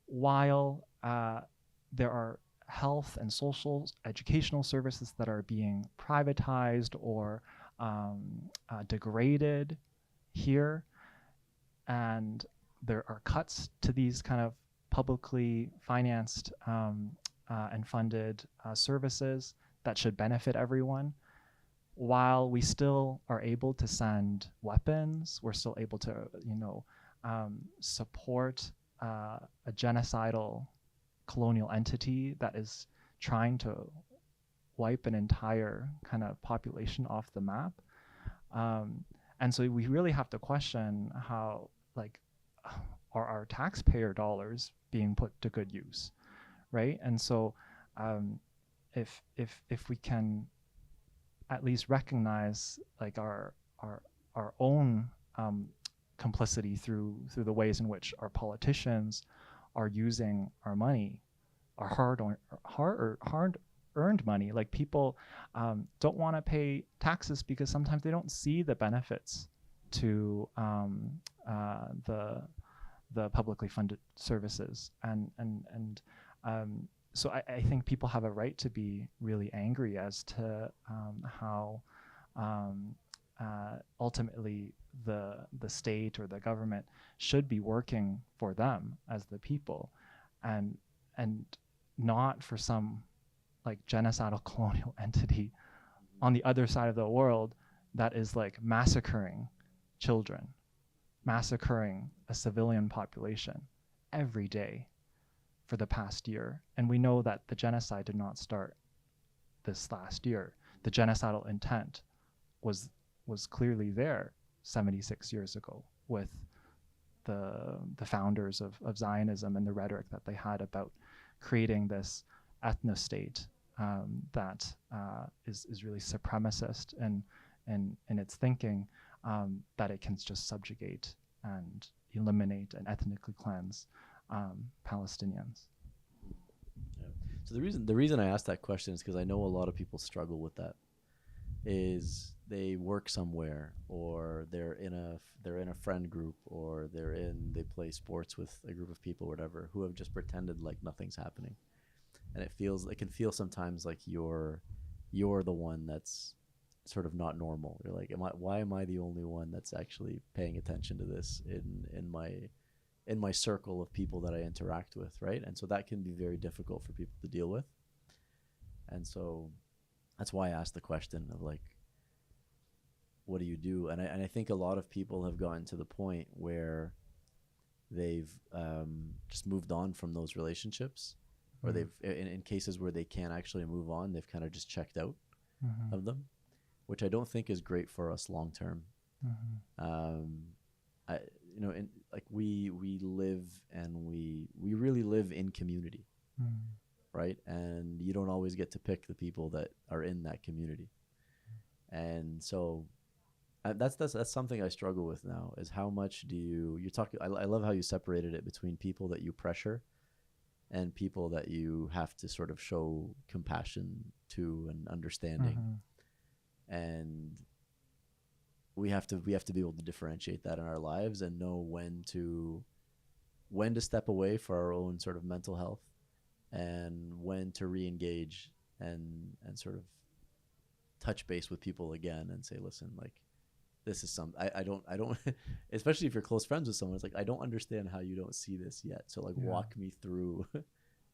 While there are health and social educational services that are being privatized or degraded here, and there are cuts to these kind of publicly financed and funded services that should benefit everyone. While we still are able to send weapons, we're still able to, support a genocidal colonial entity that is trying to wipe an entire kind of population off the map. And so we really have to question how, like, are our taxpayer dollars being put to good use, right? And so if we can at least recognize like our own complicity through the ways in which our politicians are using our money, our hard-earned money. Like people don't want to pay taxes because sometimes they don't see the benefits to the publicly funded services, and so I think people have a right to be really angry as to how ultimately the state or the government should be working for them as the people, and not for some like genocidal colonial entity on the other side of the world that is like massacring children, massacring a civilian population every day for the past year. And we know that the genocide did not start this last year. The genocidal intent was clearly there 76 years ago with the founders of Zionism and the rhetoric that they had about creating this ethno-state that is really supremacist and in its thinking, that it can just subjugate and eliminate and ethnically cleanse Palestinians. Yeah. So the reason I asked that question is because I know a lot of people struggle with that. Is they work somewhere, or they're in a friend group, or they play sports with a group of people, or whatever, who have just pretended like nothing's happening, and it can feel sometimes like you're the one that's sort of not normal. You're like, why am I the only one that's actually paying attention to this in my circle of people that I interact with, right? And so that can be very difficult for people to deal with. And so that's why I asked the question of like, what do you do? And I think a lot of people have gotten to the point where they've just moved on from those relationships, or they've in cases where they can't actually move on, they've kind of just checked out of them, which I don't think is great for us long term. I, like we live, and we really live in community, right? And you don't always get to pick the people that are in that community. And so that's something I struggle with now, is how much do you're talking. I love how you separated it between people that you pressure and people that you have to sort of show compassion to and understanding. And we have to be able to differentiate that in our lives and know when to step away for our own sort of mental health, and when to re-engage and sort of touch base with people again and say, listen, like, this is I don't especially if you're close friends with someone, it's like, I don't understand how you don't see this yet, so like walk me through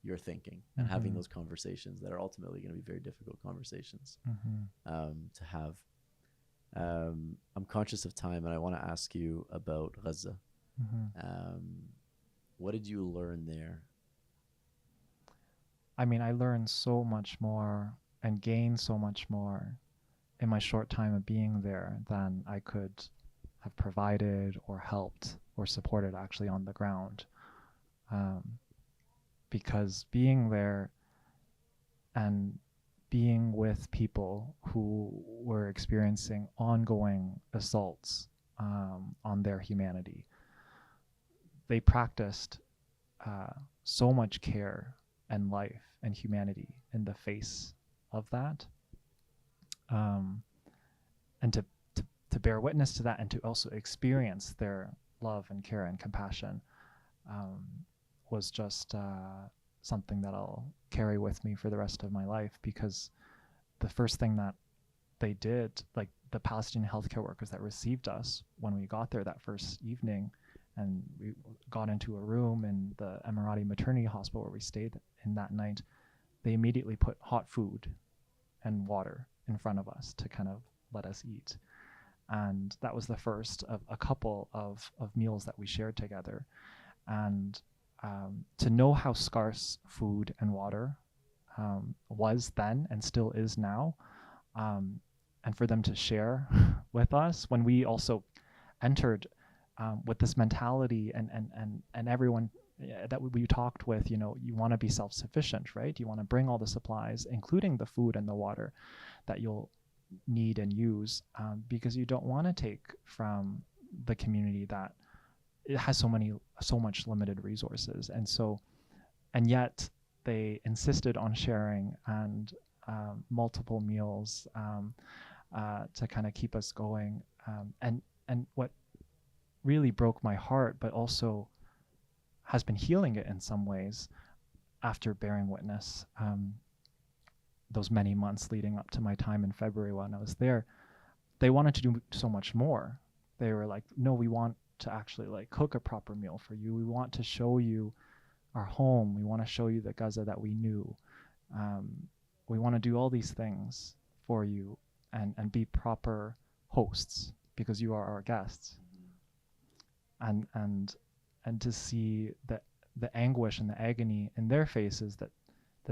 your thinking, and having those conversations that are ultimately going to be very difficult conversations to have. I'm conscious of time, and I want to ask you about Gaza. What did you learn there? I mean, I learned so much more and gained so much more in my short time of being there than I could have provided or helped or supported actually on the ground. Because being there and being with people who were experiencing ongoing assaults on their humanity, they practiced so much care and life and humanity in the face of that. And to bear witness to that, and to also experience their love and care and compassion was just something that I'll carry with me for the rest of my life. Because the first thing that they did, like the Palestinian healthcare workers that received us when we got there that first evening, and we got into a room in the Emirati maternity hospital where we stayed in that night, they immediately put hot food and water in front of us to kind of let us eat. And that was the first of a couple of meals that we shared together. And to know how scarce food and water was then and still is now, and for them to share with us when we also entered with this mentality, and everyone that we talked with, you want to be self-sufficient, right? You want to bring all the supplies, including the food and the water that you'll need and use, because you don't want to take from the community that it has so much limited resources. And yet they insisted on sharing, and multiple meals to kind of keep us going. And what really broke my heart, but also has been healing it in some ways after bearing witness those many months leading up to my time in February when I was there, they wanted to do so much more. They were like, no, we want to actually like cook a proper meal for you. We want to show you our home. We want to show you the Gaza that we knew. We want to do all these things for you and be proper hosts because you are our guests. And to see the anguish and the agony in their faces that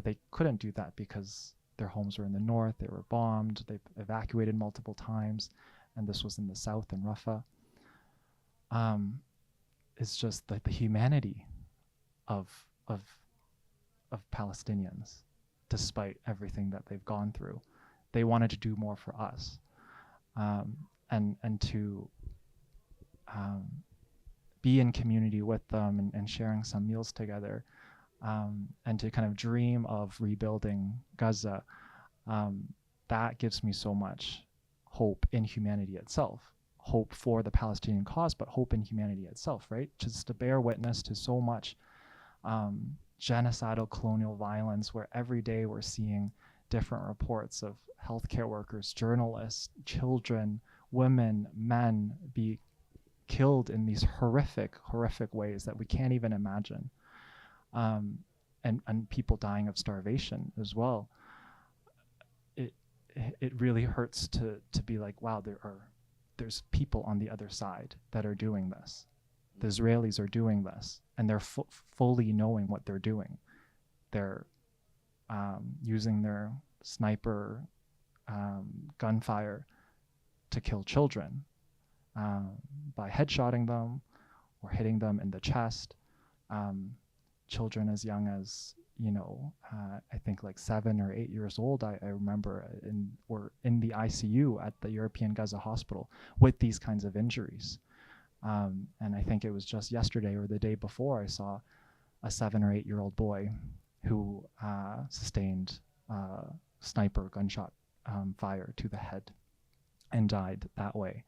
they couldn't do that because their homes were in the north, they were bombed, they evacuated multiple times, and this was in the south in Rafah. It's just like the humanity of Palestinians, despite everything that they've gone through. They wanted to do more for us, and to be in community with them and sharing some meals together, and to kind of dream of rebuilding Gaza, that gives me so much hope in humanity itself, hope for the Palestinian cause, but hope in humanity itself, right? Just to bear witness to so much genocidal colonial violence, where every day we're seeing different reports of healthcare workers, journalists, children, women, men be killed in these horrific ways that we can't even imagine, and people dying of starvation as well. It really hurts to be like, wow, there's people on the other side that are doing this. The Israelis are doing this, and they're fully knowing what they're doing. They're using their sniper gunfire to kill children, by headshotting them or hitting them in the chest. Children as young as, I think like 7 or 8 years old, I remember, were in the ICU at the European Gaza hospital with these kinds of injuries. And I think it was just yesterday or the day before I saw a 7 or 8 year old boy who sustained sniper gunshot fire to the head and died that way.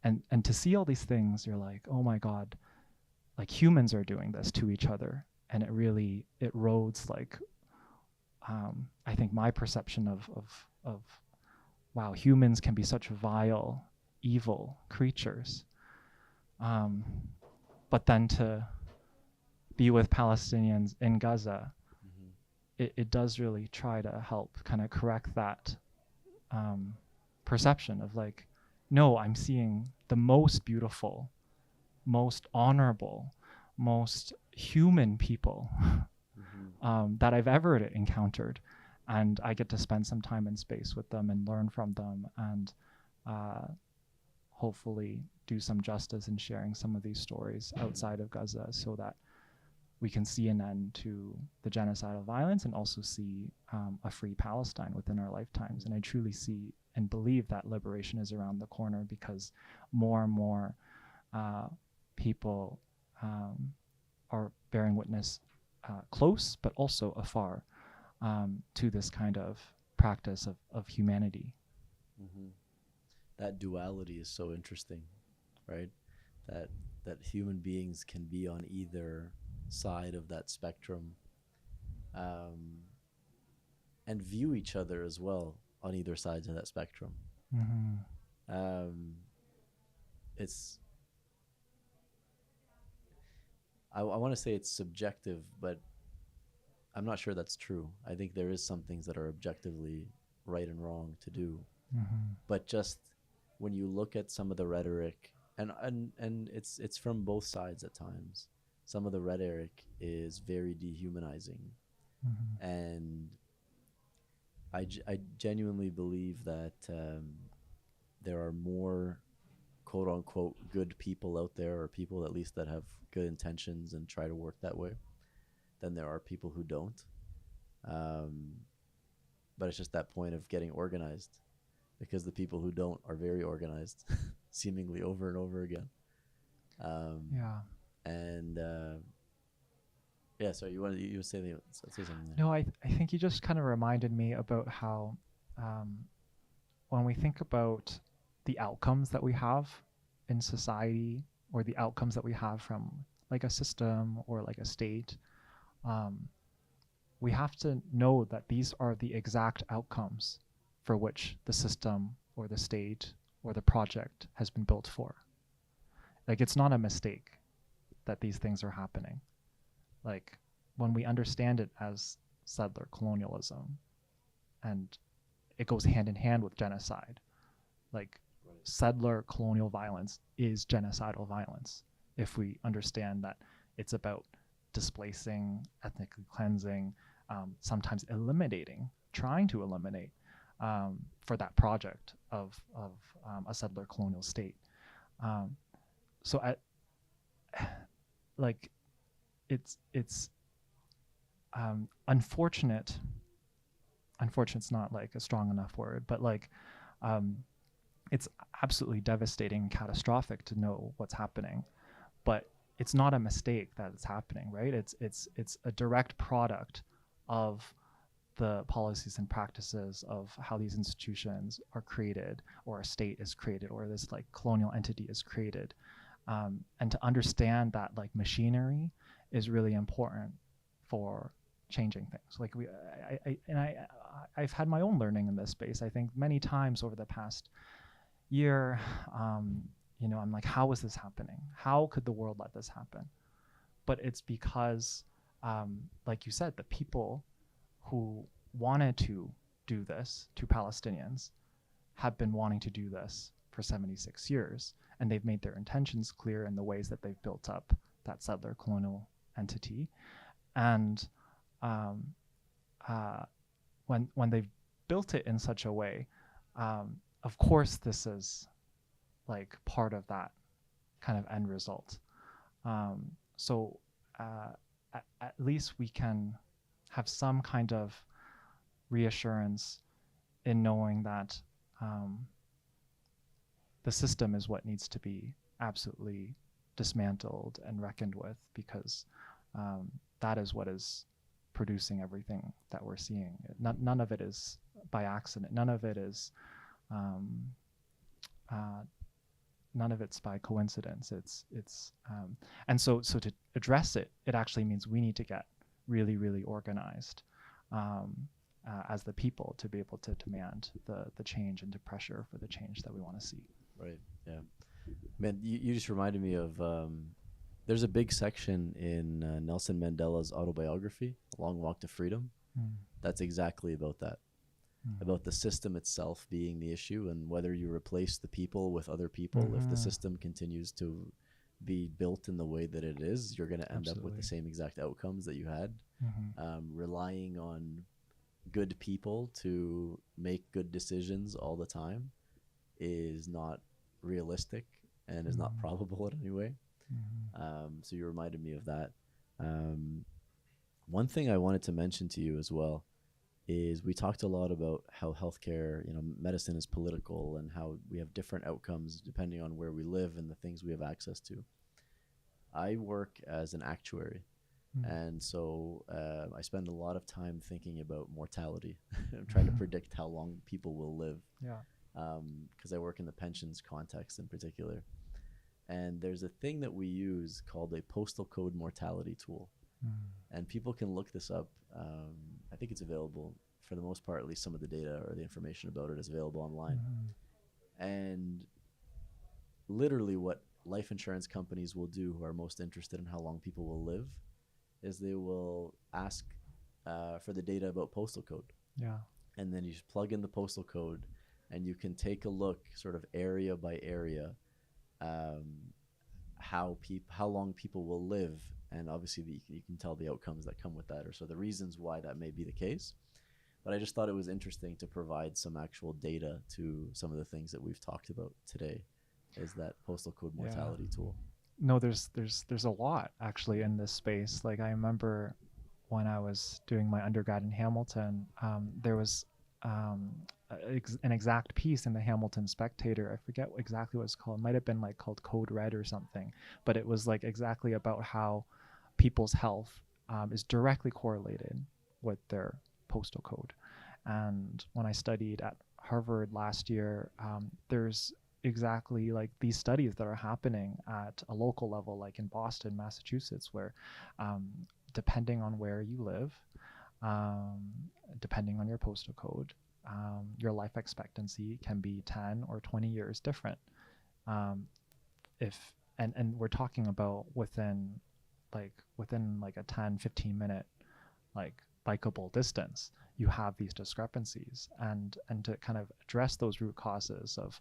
And to see all these things, you're like, oh my God, like humans are doing this to each other. And it erodes, like, I think my perception of wow, humans can be such vile, evil creatures. But then to be with Palestinians in Gaza, it does really try to help kind of correct that perception of like, no, I'm seeing the most beautiful, most honorable, most human people that I've ever encountered, and I get to spend some time in space with them and learn from them, and hopefully do some justice in sharing some of these stories outside of Gaza, so that we can see an end to the genocidal violence and also see a free Palestine within our lifetimes. And I truly see and believe that liberation is around the corner, because more and more people are bearing witness close, but also afar, to this kind of practice of humanity. That duality is so interesting, right? That human beings can be on either side of that spectrum, and view each other as well on either sides of that spectrum. It's, I want to say it's subjective, but I'm not sure that's true. I think there is some things that are objectively right and wrong to do. But just when you look at some of the rhetoric, and it's from both sides at times, some of the rhetoric is very dehumanizing. And I genuinely believe that there are more quote unquote good people out there, or people at least that have good intentions and try to work that way, than there are people who don't. But it's just that point of getting organized, because the people who don't are very organized, seemingly over and over again. And yeah, so you were saying something there. No, I think you just kind of reminded me about how when we think about the outcomes that we have in society, or the outcomes that we have from like a system or like a state, we have to know that these are the exact outcomes for which the system or the state or the project has been built for. Like, it's not a mistake that these things are happening. Like, when we understand it as settler colonialism, and it goes hand in hand with genocide, like settler colonial violence is genocidal violence, if we understand that it's about displacing, ethnically cleansing, sometimes eliminating, trying to eliminate, for that project of a settler colonial state. So like, it's unfortunate. Unfortunate's not like a strong enough word, but like, it's absolutely devastating and catastrophic to know what's happening. But it's not a mistake that it's happening, right? It's a direct product of the policies and practices of how these institutions are created, or a state is created, or this like colonial entity is created. And to understand that like machinery is really important for changing things. Like I've had my own learning in this space. I think many times over the past year, you know, I'm like, how is this happening? How could the world let this happen? But it's because, like you said, the people who wanted to do this to Palestinians have been wanting to do this for 76 years. And they've made their intentions clear in the ways that they've built up that settler colonial entity. And when they've built it in such a way, of course, this is like part of that kind of end result. So at least we can have some kind of reassurance in knowing that the system is what needs to be absolutely dismantled and reckoned with, because that is what is producing everything that we're seeing. None of it is by accident. None of it is none of it's by coincidence. It's and so to address it, it actually means we need to get really, really organized as the people to be able to demand the change and to pressure for the change that we want to see. Right. Yeah. Man, you just reminded me of there's a big section in Nelson Mandela's autobiography, A Long Walk to Freedom. That's exactly about that. About the system itself being the issue, and whether you replace the people with other people, if the system continues to be built in the way that it is, you're going to end up with the same exact outcomes that you had. Relying on good people to make good decisions all the time is not realistic and is not probable in any way. So you reminded me of that. One thing I wanted to mention to you as well is we talked a lot about how healthcare, you know, medicine is political and how we have different outcomes depending on where we live and the things we have access to. I work as an actuary, and so I spend a lot of time thinking about mortality. I'm trying to predict how long people will live. Because I work in the pensions context in particular. And there's a thing that we use called a postal code mortality tool. And people can look this up. I think it's available, for the most part, at least some of the data or the information about it is available online. And literally what life insurance companies will do, who are most interested in how long people will live, is they will ask for the data about postal code. And then you just plug in the postal code and you can take a look sort of area by area, how long people will live. And obviously you can tell the outcomes that come with that, or so the reasons why that may be the case. But I just thought it was interesting to provide some actual data to some of the things that we've talked about today, is that postal code mortality tool. No, there's a lot actually in this space. Like I remember when I was doing my undergrad in Hamilton, there was an exact piece in the Hamilton Spectator. I forget exactly what it's called. It might have been like called Code Red or something, but it was like exactly about how people's health is directly correlated with their postal code. And when I studied at Harvard last year, there's exactly like these studies that are happening at a local level, like in Boston, Massachusetts, where depending on where you live, depending on your postal code, your life expectancy can be 10 or 20 years different. And we're talking about within like a 10-15 minute like bikeable distance, you have these discrepancies. And to kind of address those root causes of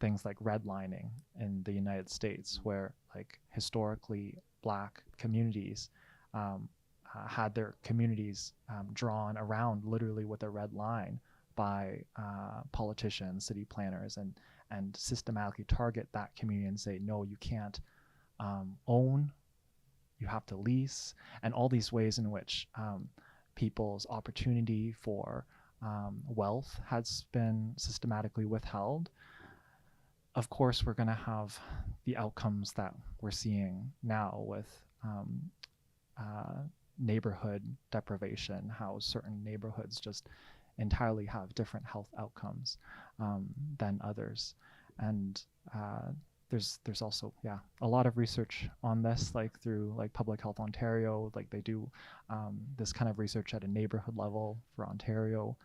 things like redlining in the United States, where like historically Black communities had their communities drawn around literally with a red line by politicians, city planners, and systematically target that community and say, no, you can't own, you have to lease, and all these ways in which people's opportunity for wealth has been systematically withheld. of course, we're going to have the outcomes that we're seeing now with neighborhood deprivation, how certain neighborhoods just entirely have different health outcomes than others. And there's also a lot of research on this, like through like Public Health Ontario, like they do this kind of research at a neighborhood level for Ontario.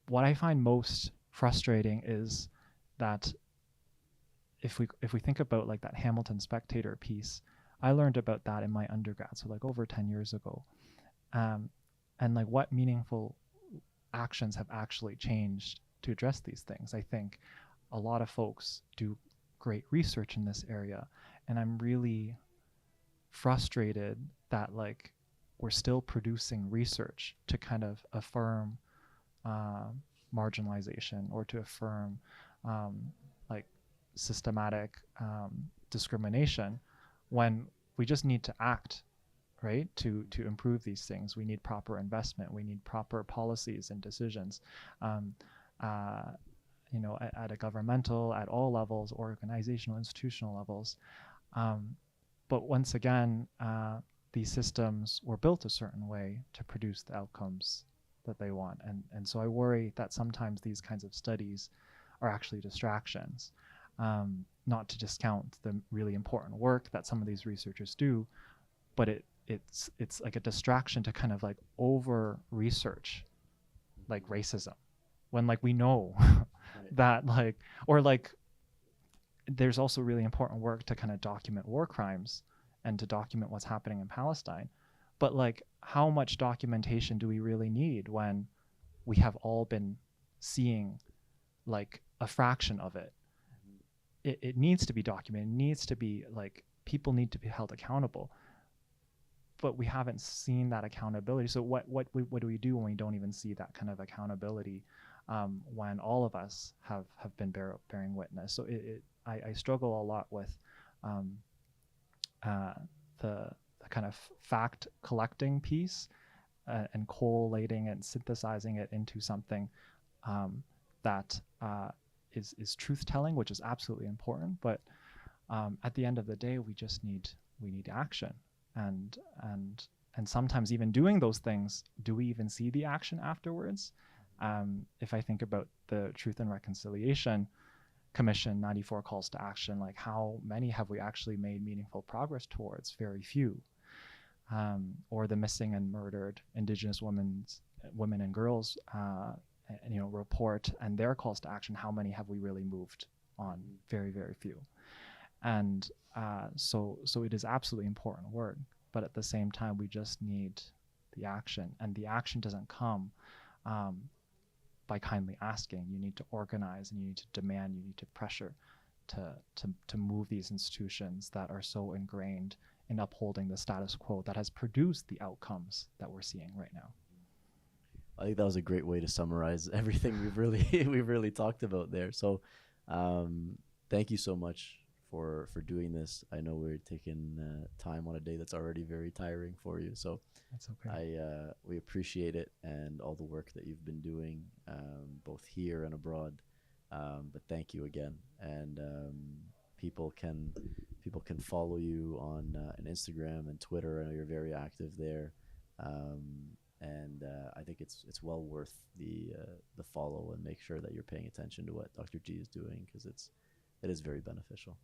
What I find most frustrating is that if we think about like that Hamilton Spectator piece, I learned about that in my undergrad, so like over 10 years ago, and like what meaningful actions have actually changed to address these things. I think a lot of folks do great research in this area, and I'm really frustrated that like we're still producing research to kind of affirm marginalization or to affirm like systematic discrimination, when we just need to act, right, to improve these things. We need proper investment. We need proper policies and decisions, you know, at a governmental, at all levels, organizational, institutional levels. But once again, these systems were built a certain way to produce the outcomes that they want. And so I worry that sometimes these kinds of studies are actually distractions. Not to discount the really important work that some of these researchers do, but it's like a distraction to kind of like over research like racism, when like we know that like, or like there's also really important work to kind of document war crimes and to document what's happening in Palestine. But like, how much documentation do we really need when we have all been seeing like a fraction of it? It needs to be documented. It needs to be like, people need to be held accountable. But we haven't seen that accountability. So what do we do when we don't even see that kind of accountability, when all of us have been bearing witness? So I struggle a lot with the kind of fact collecting piece, and collating and synthesizing it into something that is truth telling, which is absolutely important. But at the end of the day, we need action, and sometimes even doing those things, do we even see the action afterwards? If I think about the Truth and Reconciliation Commission 94 calls to action, like how many have we actually made meaningful progress towards? Very few. Or the missing and murdered Indigenous women and girls report and their calls to action, how many have we really moved on? Very, very few. And so it is absolutely important work, but at the same time, we just need the action, and the action doesn't come by kindly asking. You need to organize, and you need to demand, you need to pressure to move these institutions that are so ingrained in upholding the status quo that has produced the outcomes that we're seeing right now. I think that was a great way to summarize everything we've really talked about there. So thank you so much for doing this. I know we're taking time on a day that's already very tiring for you. So that's okay. We appreciate it and all the work that you've been doing, both here and abroad. But thank you again. And people can follow you on Instagram and Twitter. I know you're very active there. And I think it's well worth the follow, and make sure that you're paying attention to what Dr. G is doing, because it is very beneficial.